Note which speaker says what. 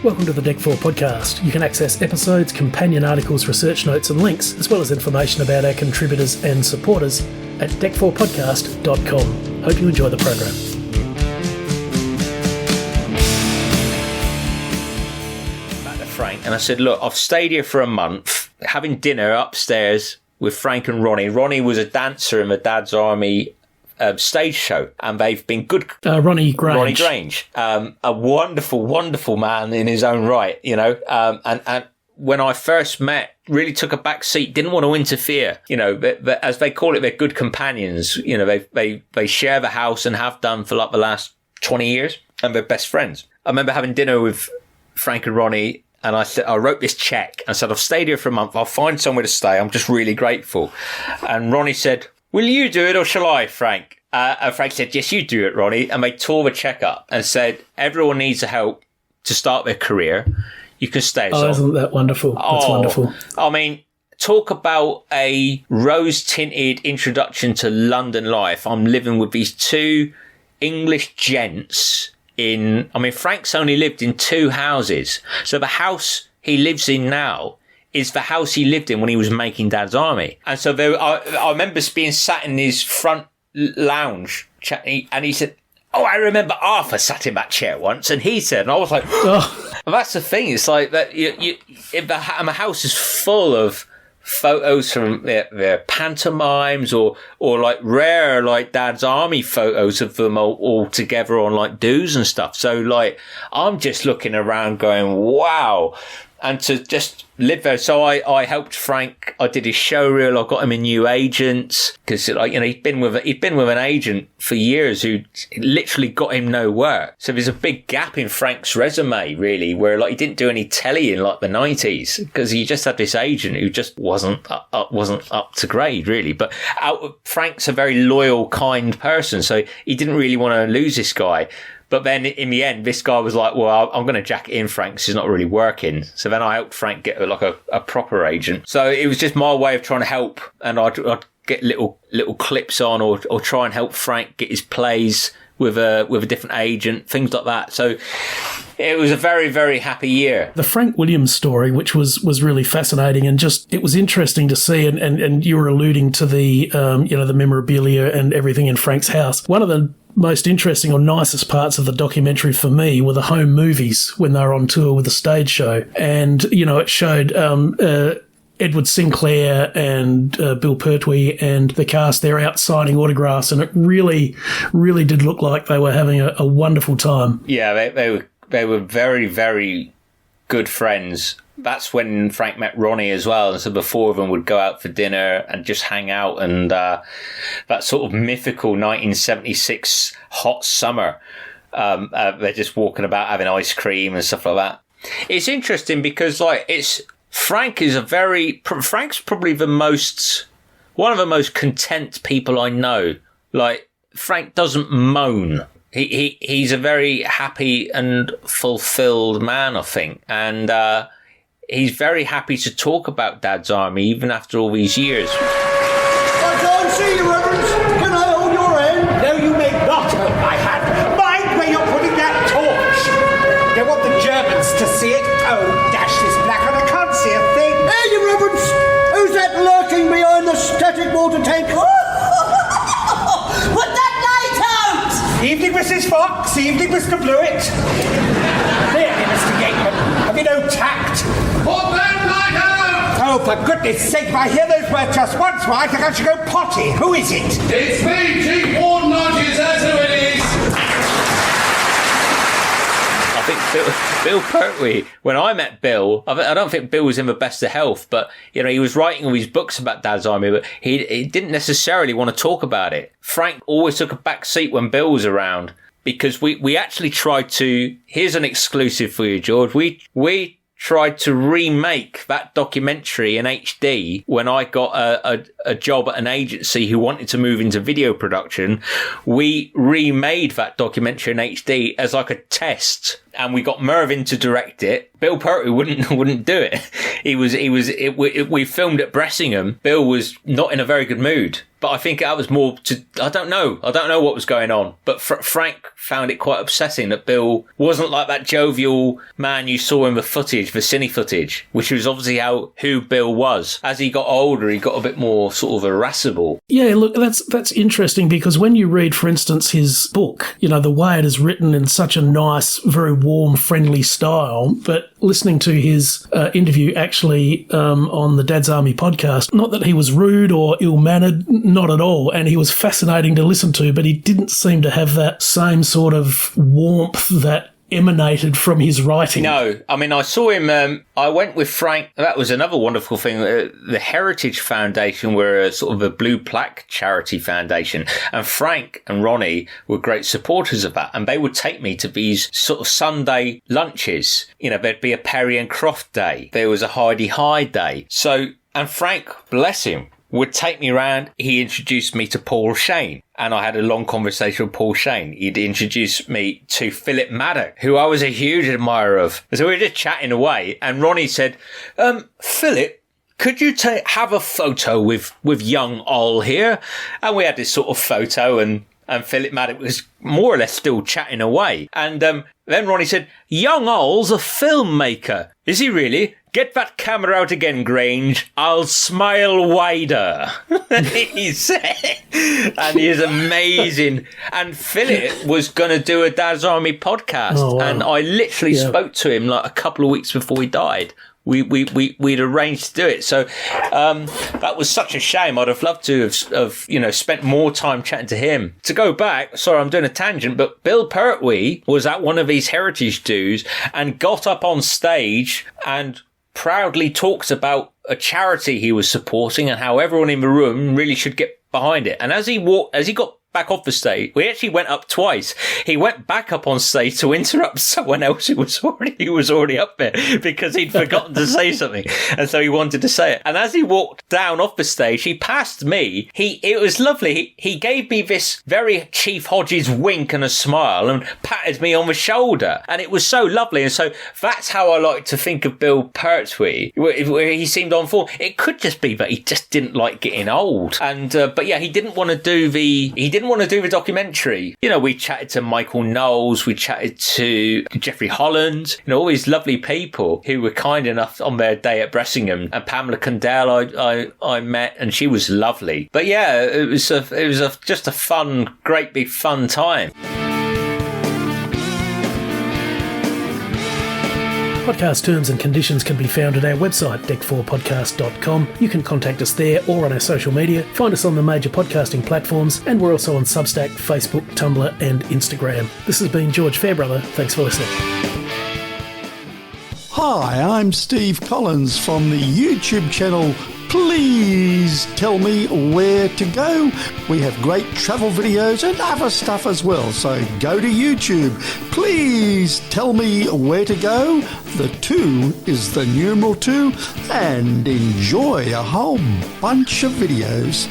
Speaker 1: Welcome to the DEC4 podcast. You can access episodes, companion articles, research notes and links, as well as information about our contributors and supporters at dec4podcast.com. Hope you enjoy the program.
Speaker 2: Back to Frank, and I said, look, I've stayed here for a month, having dinner upstairs with Frank and Ronnie. Ronnie was a dancer in my dad's army stage show, and they've been good.
Speaker 1: Ronnie Grange.
Speaker 2: Ronnie Grange, a wonderful, wonderful man in his own right, you know. And when I first met, really took a back seat, didn't want to interfere, you know. But as they call it, they're good companions. You know, they share the house and have done for like the last 20 years, and they're best friends. I remember having dinner with Frank and Ronnie. And I said, I wrote this check and said, I've stayed here for a month. I'll find somewhere to stay. I'm just really grateful. And Ronnie said, will you do it or shall I, Frank? And Frank said, yes, you do it, Ronnie. And they tore the check up and said, everyone needs help to start their career. You can stay as long.
Speaker 1: Isn't that wonderful? That's wonderful.
Speaker 2: I mean, talk about a rose-tinted introduction to London life. I'm living with these two English gents Frank's only lived in two houses. So the house he lives in now is the house he lived in when he was making Dad's Army. And so I remember being sat in his front lounge chatting, and he said, oh, I remember Arthur sat in that chair once. And he said, and I was like, oh. That's the thing. It's like that. If the house is full of photos from their pantomimes or like rare like Dad's Army photos of them all together on like do's and stuff. So like I'm just looking around going, wow. And to just live there. So I helped Frank. I did his showreel. I got him a new agent because, like, you know, he'd been with an agent for years who literally got him no work. So there's a big gap in Frank's resume, really, where like he didn't do any telly in like the 90s because he just had this agent who just wasn't up to grade, really. But Frank's a very loyal, kind person, so he didn't really want to lose this guy. But then in the end, this guy was like, well, I'm going to jack it in, Frank, 'cause it's not really working. So then I helped Frank get like a proper agent. So it was just my way of trying to help. And I'd get little clips on or try and help Frank get his plays with a different agent, things like that. So it was a very, very happy year.
Speaker 1: The Frank Williams story, which was really fascinating, and just it was interesting to see. And you were alluding to the the memorabilia and everything in Frank's house. One of the most interesting or nicest parts of the documentary for me were the home movies when they were on tour with the stage show, and it showed Edward Sinclair and Bill Pertwee and the cast. They're out signing autographs, and it really, really did look like they were having a wonderful time.
Speaker 2: Yeah, they were very, very good friends. That's when Frank met Ronnie as well, and so the four of them would go out for dinner and just hang out, and that sort of mythical 1976 hot summer, they're just walking about having ice cream and stuff like that. It's interesting because Frank's probably one of the most content people I know. Like, Frank doesn't moan. He's a very happy and fulfilled man, I think, and he's very happy to talk about Dad's Army even after all these years.
Speaker 3: I can't see you, Reverend. Can I hold your hand?
Speaker 4: No, you may not hold my hand. Mind where you're putting that torch. They want the Germans to see it. Oh, dash this black, and I can't see a thing.
Speaker 3: Hey, you Reverends! Who's that lurking behind the static water tank?
Speaker 5: Put that light out!
Speaker 4: Evening, Mrs. Fox. Evening, Mr. Blewett. Really, Mr. Gateman, have you no tact?
Speaker 6: Put that light out!
Speaker 4: Oh, for goodness sake, if I hear those words just once more, I think I should go potty. Who is it?
Speaker 6: It's me, Chief Warden Nodges, that's who it is!
Speaker 2: I think Bill Pertwee, when I met Bill, I don't think Bill was in the best of health, but, he was writing all these books about Dad's Army, but he didn't necessarily want to talk about it. Frank always took a back seat when Bill was around, because we actually tried to, here's an exclusive for you, George, we tried to remake that documentary in HD when I got a job at an agency who wanted to move into video production. We remade that documentary in HD as like a test, and we got Mervyn to direct it. Bill Pertwee wouldn't do it. we filmed at Bressingham. Bill was not in a very good mood. But I think that was more I don't know what was going on. But Frank found it quite upsetting that Bill wasn't like that jovial man you saw in the cine footage, which was obviously who Bill was. As he got older, he got a bit more sort of irascible.
Speaker 1: Yeah, look, that's interesting, because when you read, for instance, his book, the way it is written in such a nice, very warm, friendly style, but listening to his interview actually on the Dad's Army podcast, not that he was rude or ill-mannered, not at all, and he was fascinating to listen to, but he didn't seem to have that same sort of warmth that emanated from his writing.
Speaker 2: No, I mean, I saw him, I went with Frank. That was another wonderful thing. The Heritage Foundation were a sort of a blue plaque charity foundation, and Frank and Ronnie were great supporters of that, and they would take me to these sort of Sunday lunches. There'd be a Perry and Croft day. There was a Heidi High day. And Frank, bless him, would take me around. He introduced me to Paul Shane, and I had a long conversation with Paul Shane. He'd introduced me to Philip Maddock, who I was a huge admirer of. So we were just chatting away, and Ronnie said, Philip, could you have a photo with young Ol here? And we had this sort of photo, and Philip Maddock was more or less still chatting away. And then Ronnie said, young Ol's a filmmaker. Is he really? Get that camera out again, Grange. I'll smile wider. He said. And he is amazing. And Philip was going to do a Dad's Army podcast. Oh, wow. And I literally spoke to him like a couple of weeks before he died. We'd arranged to do it. So that was such a shame. I'd have loved to have spent more time chatting to him. To go back, sorry, I'm doing a tangent, but Bill Pertwee was at one of these heritage dues and got up on stage and proudly talks about a charity he was supporting and how everyone in the room really should get behind it. And as he got back off the stage, we actually went up twice. He went back up on stage to interrupt someone else who was already up there because he'd forgotten to say something, and so he wanted to say it. And as he walked down off the stage, he passed me. It was lovely. He gave me this very Chief Hodges wink and a smile and patted me on the shoulder, and it was so lovely. And so that's how I like to think of Bill Pertwee, where he seemed on form. It could just be that he just didn't like getting old, and but yeah, he didn't want to do the documentary. We chatted to Michael Knowles, we chatted to Jeffrey Holland, all these lovely people who were kind enough on their day at Bressingham. And Pamela Condell I met, and she was lovely. But yeah, it was just a great big fun time.
Speaker 1: Podcast terms and conditions can be found at our website, DEC4podcast.com. You can contact us there or on our social media. Find us on the major podcasting platforms, and we're also on Substack, Facebook, Tumblr and Instagram. This has been George Fairbrother. Thanks for listening.
Speaker 5: Hi, I'm Steve Collins from the YouTube channel Please Tell Me Where to Go. We have great travel videos and other stuff as well, so go to YouTube. Please tell me where to go. The 2 is the numeral 2, and enjoy a whole bunch of videos.